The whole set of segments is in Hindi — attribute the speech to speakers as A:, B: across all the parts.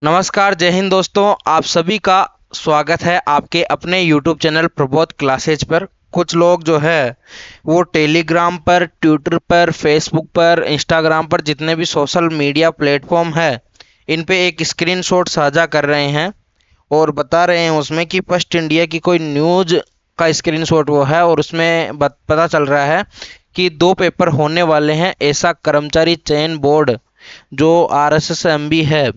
A: नमस्कार, जय हिंद दोस्तों। आप सभी का स्वागत है आपके अपने YouTube चैनल प्रबोध क्लासेज पर। कुछ लोग जो है वो टेलीग्राम पर, ट्विटर पर, फेसबुक पर, इंस्टाग्राम पर, जितने भी सोशल मीडिया प्लेटफॉर्म है, इन पे एक स्क्रीनशॉट साझा कर रहे हैं और बता रहे हैं उसमें कि फर्स्ट इंडिया की कोई न्यूज का स्क्रीनशॉट वो है और उसमें पता चल रहा है कि 2 पेपर होने वाले हैं। ऐसा कर्मचारी चयन बोर्ड जो RSSMB है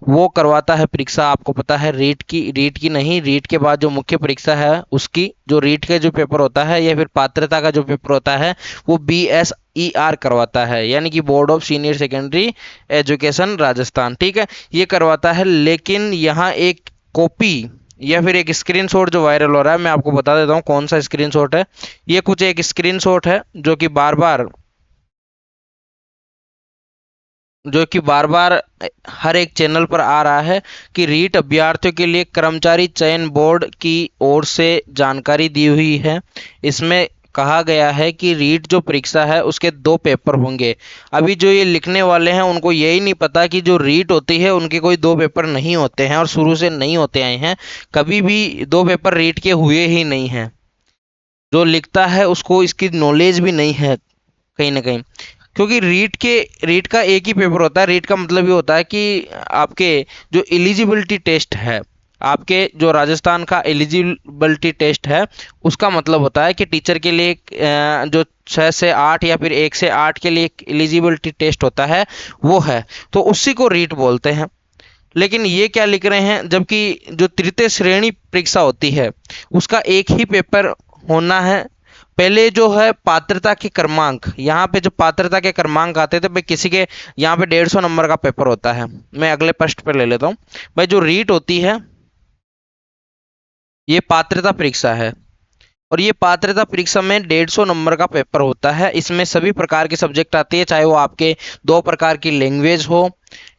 A: वो करवाता है परीक्षा। आपको पता है रीट की नहीं, रीट के बाद जो मुख्य परीक्षा है उसकी, जो रीट के जो पेपर होता है या फिर पात्रता का जो पेपर होता है वो BSER करवाता है, यानी कि board of senior secondary education Rajasthan. ठीक है, ये करवाता है। लेकिन यहाँ एक कॉपी या फिर एक स्क्रीनशॉट जो वायरल हो रहा है, मैं आपको बता देता हूँ कौन सा स्क्रीनशॉट है। ये कुछ एक स्क्रीनशॉट है जो कि बार बार हर एक चैनल पर आ रहा है कि रीट अभ्यर्थियों के लिए कर्मचारी चयन बोर्ड की ओर से जानकारी दी हुई है। इसमें कहा गया है कि रीट जो परीक्षा है उसके 2 पेपर होंगे। अभी जो ये लिखने वाले हैं उनको यही नहीं पता कि जो रीट होती है उनके कोई 2 पेपर नहीं होते हैं और शुरू से नहीं होते आए हैं। कभी भी 2 पेपर रीट के हुए ही नहीं हैं। जो लिखता है उसको इसकी नॉलेज भी नहीं है कहीं ना कहीं, क्योंकि रीट का एक ही पेपर होता है। रीट का मतलब ये होता है कि आपके जो एलिजिबिलिटी टेस्ट है, आपके जो राजस्थान का एलिजिबिलिटी टेस्ट है, उसका मतलब होता है कि टीचर के लिए जो 6 से 8 या फिर 1 से 8 के लिए एक एलिजिबिलिटी टेस्ट होता है वो है, तो उसी को रीट बोलते हैं। लेकिन ये क्या लिख रहे हैं, जबकि जो तृतीय श्रेणी परीक्षा होती है उसका एक ही पेपर होना है। पहले जो है पात्रता के क्रमांक, यहाँ पे जो पात्रता के क्रमांक आते थे भाई, किसी के यहाँ पे 150 नंबर का पेपर होता है। मैं अगले पृष्ठ पे ले लेता हूँ। भाई जो रीट होती है ये पात्रता परीक्षा है और ये पात्रता परीक्षा में 150 नंबर का पेपर होता है। इसमें सभी प्रकार के सब्जेक्ट आते हैं, चाहे वो आपके 2 प्रकार की लैंग्वेज हो,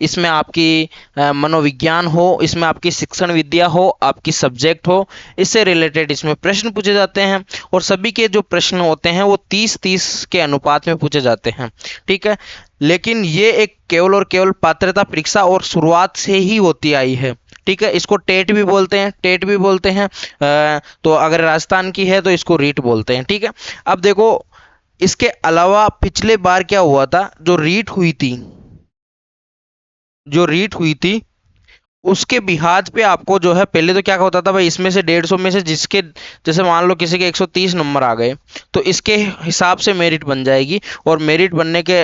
A: इसमें आपकी मनोविज्ञान हो, इसमें आपकी शिक्षण विद्या हो, आपकी सब्जेक्ट हो, इससे रिलेटेड इसमें प्रश्न पूछे जाते हैं। और सभी के जो प्रश्न होते हैं वो 30-30 के अनुपात में पूछे जाते हैं। ठीक है, लेकिन ये एक केवल और केवल पात्रता परीक्षा और शुरुआत से ही होती आई है। ठीक है, इसको टेट भी बोलते हैं, टेट भी बोलते हैं। तो अगर राजस्थान की है तो इसको रीट बोलते हैं। ठीक है, अब देखो इसके अलावा पिछले बार क्या हुआ था, जो रीट हुई थी उसके बिहाज पे आपको जो है, पहले तो क्या होता था भाई, इसमें से 150 में से जिसके, जैसे मान लो किसी के 130 नंबर आ गए तो इसके हिसाब से मेरिट बन जाएगी। और मेरिट बनने के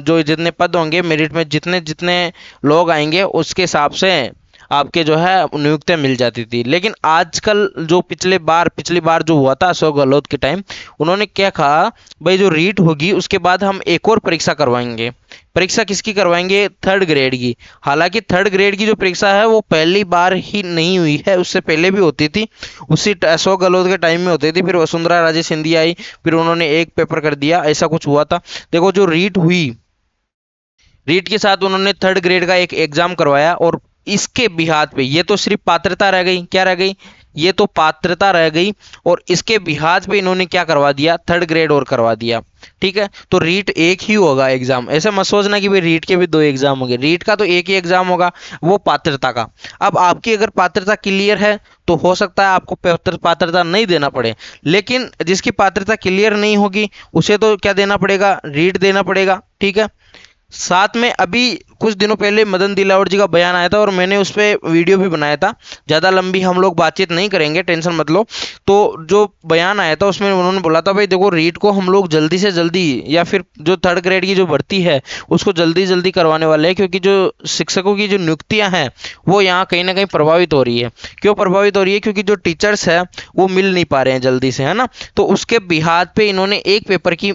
A: जो जितने पद होंगे, मेरिट में जितने जितने लोग आएंगे उसके हिसाब से आपके जो है नियुक्तियां मिल जाती थी। लेकिन आजकल जो पिछली बार जो हुआ था अशोक गहलोत के टाइम, उन्होंने क्या कहा, भाई जो रीट होगी उसके बाद हम एक और परीक्षा करवाएंगे। परीक्षा किसकी करवाएंगे? 3rd ग्रेड की। हालांकि 3rd ग्रेड की जो परीक्षा है वो पहली बार ही नहीं हुई है, उससे पहले भी होती थी, उसी अशोक गहलोत के टाइम में होती थी। फिर वसुंधरा राजे सिंधिया आई, फिर उन्होंने एक पेपर कर दिया, ऐसा कुछ हुआ था। देखो जो रीट हुई, रीट के साथ उन्होंने 3rd ग्रेड का एक एग्जाम करवाया और इसके बिहार पे, ये तो सिर्फ पात्रता रह गई, क्या रह गई, ये तो पात्रता रह गई, और इसके बिहार पे इन्होंने क्या करवा दिया, 3rd ग्रेड और करवा दिया। ठीक है, तो रीट एक ही होगा एग्जाम, ऐसे मत सोचना कि भाई रीट के भी 2 एग्जाम होंगे। रीट का तो एक ही एग्जाम होगा, वो पात्रता का। अब आपकी अगर पात्रता क्लियर है तो हो सकता है आपको पात्रता नहीं देना पड़े, लेकिन जिसकी पात्रता क्लियर नहीं होगी उसे तो क्या देना पड़ेगा, रीट देना पड़ेगा। ठीक है, साथ में अभी कुछ दिनों पहले मदन दिलावर जी का बयान आया था और मैंने उस पर वीडियो भी बनाया था। ज़्यादा लंबी हम लोग बातचीत नहीं करेंगे, टेंशन मत लो। तो जो बयान आया था उसमें उन्होंने बोला था, भाई देखो रीट को हम लोग जल्दी से जल्दी, या फिर जो 3rd ग्रेड की जो भर्ती है उसको जल्दी जल्दी करवाने वाले हैं, क्योंकि जो शिक्षकों की जो नियुक्तियां हैं वो यहाँ कहीं ना कहीं प्रभावित हो रही है। क्यों प्रभावित हो रही है? क्योंकि जो टीचर्स है वो मिल नहीं पा रहे हैं जल्दी से, है ना। तो उसके बिहार पे इन्होंने एक पेपर की,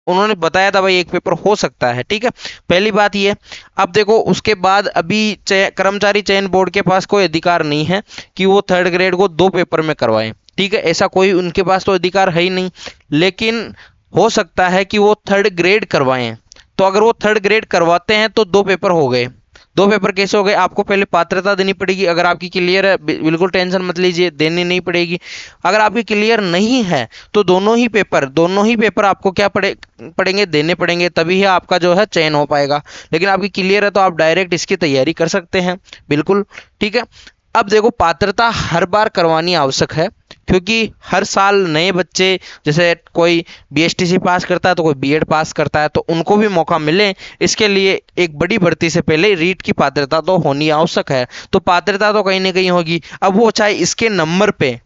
A: उन्होंने बताया था भाई एक पेपर हो सकता है। ठीक है, पहली बात ये। अब देखो उसके बाद अभी कर्मचारी चयन बोर्ड के पास कोई अधिकार नहीं है कि वो 3rd ग्रेड को 2 पेपर में करवाएं। ठीक है, ऐसा कोई उनके पास तो अधिकार है ही नहीं। लेकिन हो सकता है कि वो 3rd ग्रेड करवाएं। तो अगर वो 3rd ग्रेड करवाते हैं तो 2 पेपर हो गए, दो पेपर कैसे हो गए, आपको पहले पात्रता देनी पड़ेगी, अगर आपकी क्लियर है बिल्कुल टेंशन मत लीजिए, देनी नहीं पड़ेगी। अगर आपकी क्लियर नहीं है तो दोनों ही पेपर आपको क्या पड़ेंगे, देने पड़ेंगे, तभी ही आपका जो है चयन हो पाएगा। लेकिन आपकी क्लियर है तो आप डायरेक्ट इसकी तैयारी कर सकते हैं, बिल्कुल ठीक है। अब देखो, पात्रता हर बार करवानी आवश्यक है, क्योंकि हर साल नए बच्चे, जैसे कोई बीएसटीसी पास करता है तो कोई बीएड पास करता है, तो उनको भी मौका मिले, इसके लिए एक बड़ी भर्ती से पहले रीट की पात्रता तो होनी आवश्यक है। तो पात्रता तो कहीं ना कहीं होगी, अब वो चाहे इसके नंबर पे,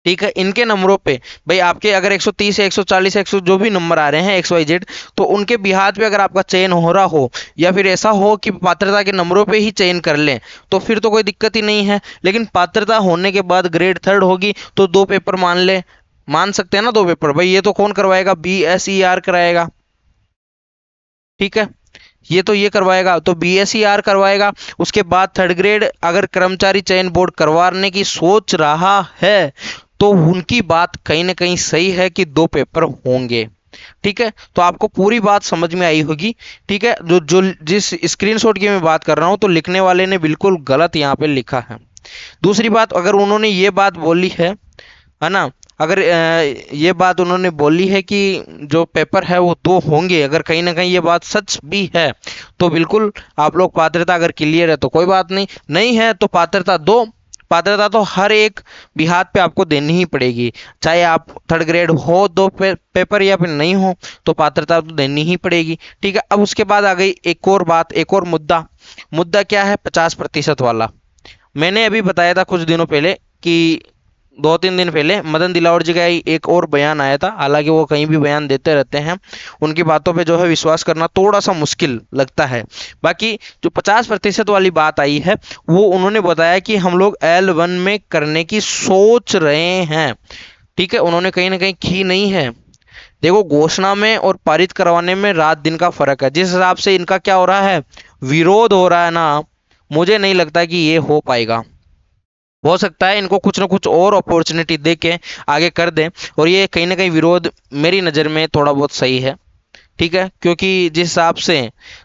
A: ठीक है, इनके नंबरों पे, भाई आपके अगर 130 या 140 100 जो भी नंबर आ रहे हैं एक्स वाई जेड, तो उनके बिहार पे अगर आपका चयन हो रहा हो, या फिर ऐसा हो कि पात्रता के नंबरों पे ही चयन कर लें, तो फिर तो कोई दिक्कत ही नहीं है। लेकिन पात्रता होने के बाद ग्रेड थर्ड होगी तो दो पेपर मान सकते हैं ना, दो पेपर, भाई ये तो कौन करवाएगा, BSER कराएगा, ठीक है, ये करवाएगा, तो BSER करवाएगा। उसके बाद थर्ड ग्रेड अगर कर्मचारी चयन बोर्ड करवाने की सोच रहा है तो उनकी बात कहीं ना कहीं सही है कि दो पेपर होंगे, ठीक है। तो आपको पूरी बात समझ में आई होगी, ठीक है। जो जो जिस स्क्रीनशॉट की मैं बात कर रहा हूं, तो लिखने वाले ने बिल्कुल गलत यहाँ पे लिखा है। दूसरी बात, अगर उन्होंने ये बात बोली है ना, अगर ये बात उन्होंने बोली है कि जो पेपर है वो दो होंगे, अगर कहीं ना कहीं ये बात सच भी है, तो बिल्कुल आप लोग पात्रता अगर क्लियर है तो कोई बात नहीं, नहीं है तो पात्रता तो हर एक बिहार पे आपको देनी ही पड़ेगी, चाहे आप थर्ड ग्रेड हो दो पेपर या फिर नहीं हो, तो पात्रता तो देनी ही पड़ेगी, ठीक है। अब उसके बाद आ गई एक और बात, एक और मुद्दा क्या है, 50% वाला। मैंने अभी बताया था कुछ दिनों पहले कि 2-3 दिन पहले मदन दिलावर जी का एक और बयान आया था, हालांकि वो कहीं भी बयान देते रहते हैं, उनकी बातों पे जो है विश्वास करना थोड़ा सा मुश्किल लगता है। बाकी जो 50% वाली बात आई है, वो उन्होंने बताया कि हम लोग L1 में करने की सोच रहे हैं, ठीक है, उन्होंने कहीं ना कहीं की नहीं है। देखो, घोषणा में और पारित करवाने में रात दिन का फर्क है, जिस हिसाब से इनका क्या हो रहा है, विरोध हो रहा है ना, मुझे नहीं लगता कि ये हो पाएगा। हो सकता है इनको कुछ ना कुछ और अपॉर्चुनिटी दे के आगे कर दें, और ये कहीं ना कहीं विरोध मेरी नज़र में थोड़ा बहुत सही है, ठीक है। क्योंकि जिस हिसाब से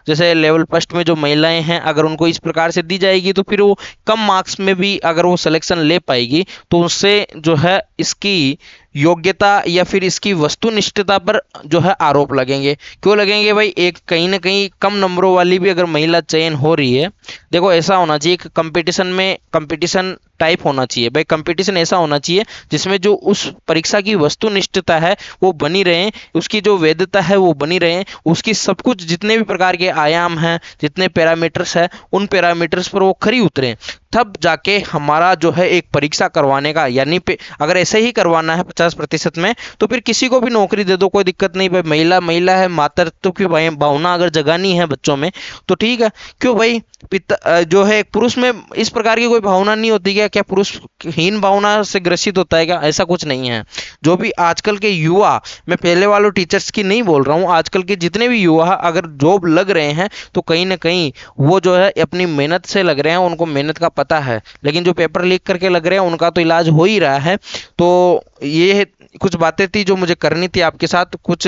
A: जैसे लेवल फर्स्ट में जो महिलाएं हैं, अगर उनको इस प्रकार से दी जाएगी तो फिर वो कम मार्क्स में भी अगर वो सिलेक्शन ले पाएगी, तो उससे जो है इसकी योग्यता या फिर इसकी वस्तुनिष्ठता पर जो है आरोप लगेंगे। क्यों लगेंगे भाई, एक कहीं ना कहीं कम नंबरों वाली भी अगर महिला चयन हो रही है, देखो ऐसा होना चाहिए कि कंपटीशन टाइप होना चाहिए भाई, कंपटीशन ऐसा होना चाहिए जिसमें जो उस परीक्षा की वस्तुनिष्ठता है वो बनी रहे, उसकी जो वैधता है वो बनी रहे, उसकी सब कुछ जितने भी प्रकार के आयाम हैं, जितने पैरामीटर्स है, उन पैरामीटर्स पर वो खरी उतरे, तब जाके हमारा जो है एक परीक्षा करवाने का, यानी अगर ऐसे ही करवाना है 50% में, तो फिर किसी को भी नौकरी दे दो, कोई दिक्कत नहीं भाई, महिला है, मातृत्व की भावना अगर जगानी है बच्चों में तो ठीक है। क्यों भाई, पिता जो है पुरुष में इस प्रकार की कोई भावना नहीं होती क्या पुरुष हीन भावना से ग्रसित होता है क्या, ऐसा कुछ नहीं है। जो भी आजकल के युवा, मैं पहले वालों टीचर्स की नहीं बोल रहा हूँ, आजकल के जितने भी युवा अगर जॉब लग रहे हैं तो कहीं ना कहीं वो जो है अपनी मेहनत से लग रहे हैं, उनको मेहनत का पता है, लेकिन जो पेपर लीक करके लग रहे हैं उनका तो इलाज हो ही रहा है। तो ये कुछ बातें थी जो मुझे करनी थी आपके साथ। कुछ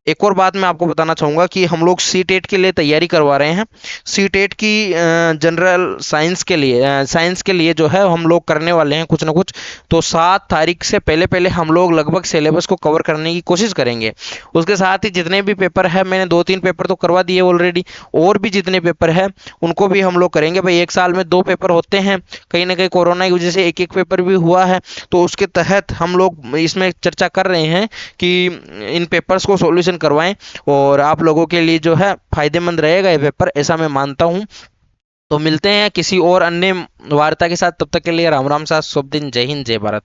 A: एक और बात मैं आपको बताना चाहूँगा कि हम लोग C-TET के लिए तैयारी करवा रहे हैं। C-TET की जनरल साइंस के लिए जो है हम लोग करने वाले हैं कुछ ना कुछ, तो 7 तारीख से पहले पहले हम लोग लगभग सिलेबस को कवर करने की कोशिश करेंगे। उसके साथ ही जितने भी पेपर है, मैंने 2-3 पेपर तो करवा दिए ऑलरेडी, और भी जितने पेपर है उनको भी हम लोग करेंगे भाई। एक साल में 2 पेपर होते हैं, कहीं ना कहीं कोरोना की वजह से एक पेपर भी हुआ है, तो उसके तहत हम लोग इसमें चर्चा कर रहे हैं कि इन पेपर्स को सॉल्यूशन करवाएं, और आप लोगों के लिए जो है फायदेमंद रहेगा ये पेपर, ऐसा मैं मानता हूं। तो मिलते हैं किसी और अन्य वार्ता के साथ, तब तक के लिए राम राम साथ, शुभ दिन, जय हिंद, जय भारत।